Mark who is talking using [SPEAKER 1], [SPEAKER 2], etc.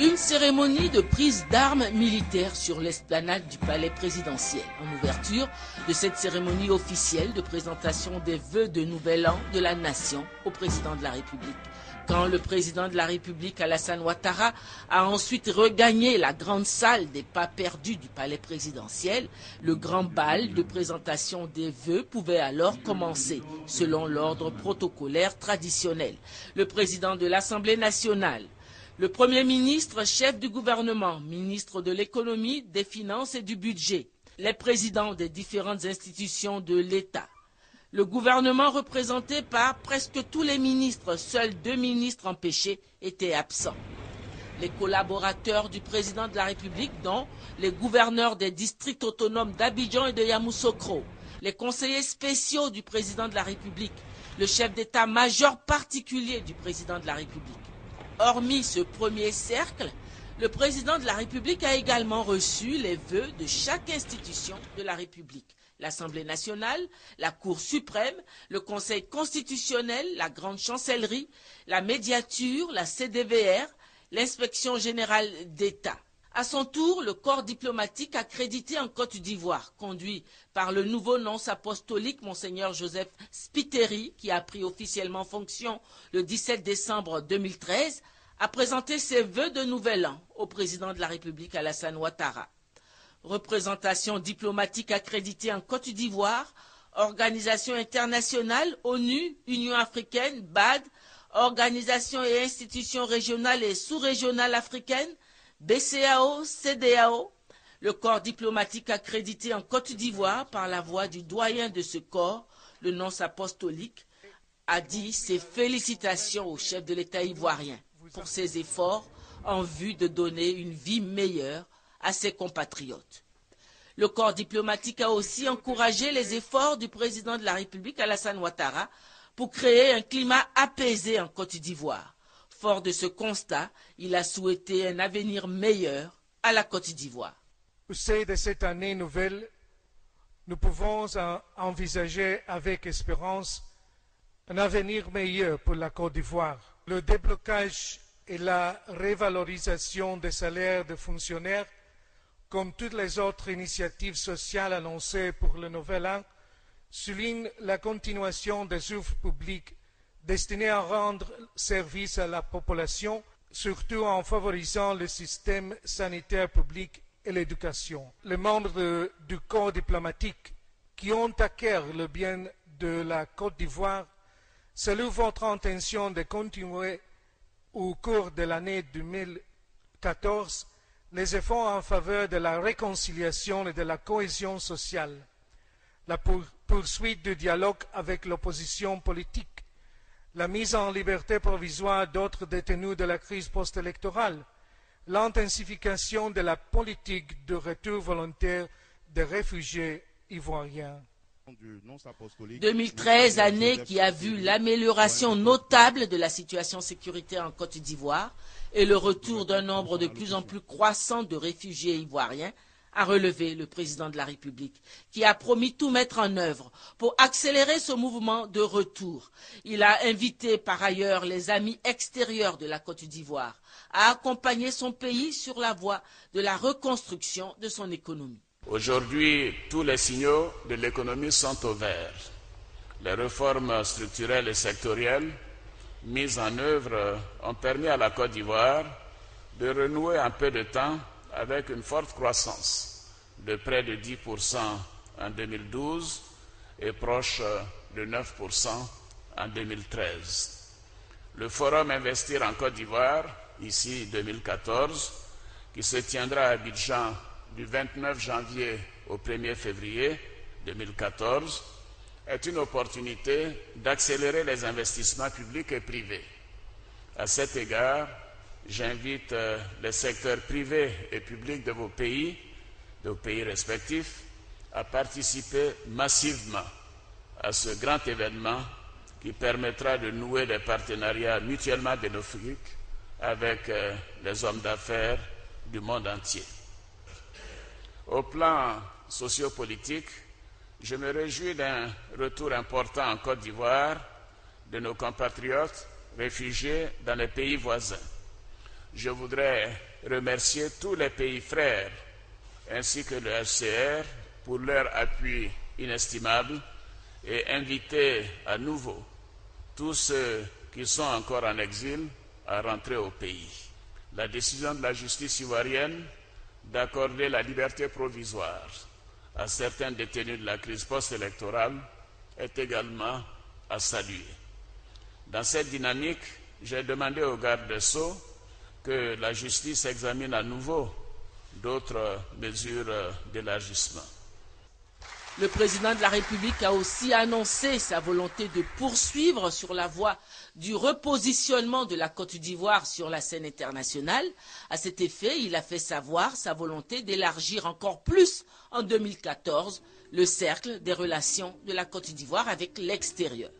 [SPEAKER 1] Une cérémonie de prise d'armes militaires sur l'esplanade du palais présidentiel. En ouverture de cette cérémonie officielle de présentation des vœux de nouvel an de la nation au président de la République. Quand le président de la République, Alassane Ouattara, a ensuite regagné la grande salle des pas perdus du palais présidentiel, le grand bal de présentation des vœux pouvait alors commencer, selon l'ordre protocolaire traditionnel. Le président de l'Assemblée nationale, le Premier ministre, chef du gouvernement, ministre de l'économie, des finances et du budget, les présidents des différentes institutions de l'État, le gouvernement représenté par presque tous les ministres, seuls 2 ministres empêchés étaient absents. Les collaborateurs du président de la République, dont les gouverneurs des districts autonomes d'Abidjan et de Yamoussoukro, les conseillers spéciaux du président de la République, le chef d'état-major particulier du président de la République. Hormis ce premier cercle, le président de la République a également reçu les vœux de chaque institution de la République. L'Assemblée nationale, la Cour suprême, le Conseil constitutionnel, la Grande Chancellerie, la Médiature, la CDVR, l'Inspection générale d'État. À son tour, le corps diplomatique accrédité en Côte d'Ivoire, conduit par le nouveau nonce apostolique Monseigneur Joseph Spiteri, qui a pris officiellement fonction le 17 décembre 2013, a présenté ses vœux de nouvel an au président de la République Alassane Ouattara. Représentation diplomatique accréditée en Côte d'Ivoire, organisation internationale, ONU, Union africaine, BAD, organisations et institutions régionales et sous-régionales africaines, BCAO, CEDEAO, le corps diplomatique accrédité en Côte d'Ivoire par la voix du doyen de ce corps, le nonce apostolique, a dit ses félicitations au chef de l'État ivoirien pour ses efforts en vue de donner une vie meilleure à ses compatriotes. Le corps diplomatique a aussi encouragé les efforts du président de la République, Alassane Ouattara, pour créer un climat apaisé en Côte d'Ivoire. Fort de ce constat, il a souhaité un avenir meilleur à la Côte d'Ivoire.
[SPEAKER 2] Au sein de cette année nouvelle, nous pouvons envisager avec espérance un avenir meilleur pour la Côte d'Ivoire. Le déblocage et la révalorisation des salaires des fonctionnaires, comme toutes les autres initiatives sociales annoncées pour le nouvel an, soulignent la continuation des œuvres publiques destinées à rendre service à la population, surtout en favorisant le système sanitaire public et l'éducation. Les membres du corps diplomatique qui ont à cœur le bien de la Côte d'Ivoire saluent votre intention de continuer au cours de l'année 2014 les efforts en faveur de la réconciliation et de la cohésion sociale, la poursuite du dialogue avec l'opposition politique, la mise en liberté provisoire d'autres détenus de la crise post-électorale, l'intensification de la politique de retour volontaire des réfugiés ivoiriens.
[SPEAKER 1] 2013, année qui a vu l'amélioration notable de la situation sécuritaire en Côte d'Ivoire et le retour d'un nombre de plus en plus croissant de réfugiés ivoiriens, a relevé le président de la République, qui a promis tout mettre en œuvre pour accélérer ce mouvement de retour. Il a invité par ailleurs les amis extérieurs de la Côte d'Ivoire à accompagner son pays sur la voie de la reconstruction de son économie.
[SPEAKER 3] Aujourd'hui, tous les signaux de l'économie sont au vert. Les réformes structurelles et sectorielles mises en œuvre ont permis à la Côte d'Ivoire de renouer en peu de temps avec une forte croissance de près de 10% en 2012 et proche de 9% en 2013. Le forum Investir en Côte d'Ivoire, ici 2014, qui se tiendra à Abidjan du 29 janvier au 1er février 2014, est une opportunité d'accélérer les investissements publics et privés. À cet égard, j'invite les secteurs privés et publics de vos pays respectifs, à participer massivement à ce grand événement qui permettra de nouer des partenariats mutuellement bénéfiques avec les hommes d'affaires du monde entier. Au plan sociopolitique, je me réjouis d'un retour important en Côte d'Ivoire de nos compatriotes réfugiés dans les pays voisins. je voudrais remercier tous les pays frères ainsi que le HCR pour leur appui inestimable et inviter à nouveau tous ceux qui sont encore en exil à rentrer au pays. La décision de la justice ivoirienne d'accorder la liberté provisoire à certains détenus de la crise post-électorale est également à saluer. Dans cette dynamique, j'ai demandé au garde des Sceaux que la justice examine à nouveau d'autres mesures d'élargissement.
[SPEAKER 1] Le président de la République a aussi annoncé sa volonté de poursuivre sur la voie du repositionnement de la Côte d'Ivoire sur la scène internationale. À cet effet, il a fait savoir sa volonté d'élargir encore plus en 2014 le cercle des relations de la Côte d'Ivoire avec l'extérieur.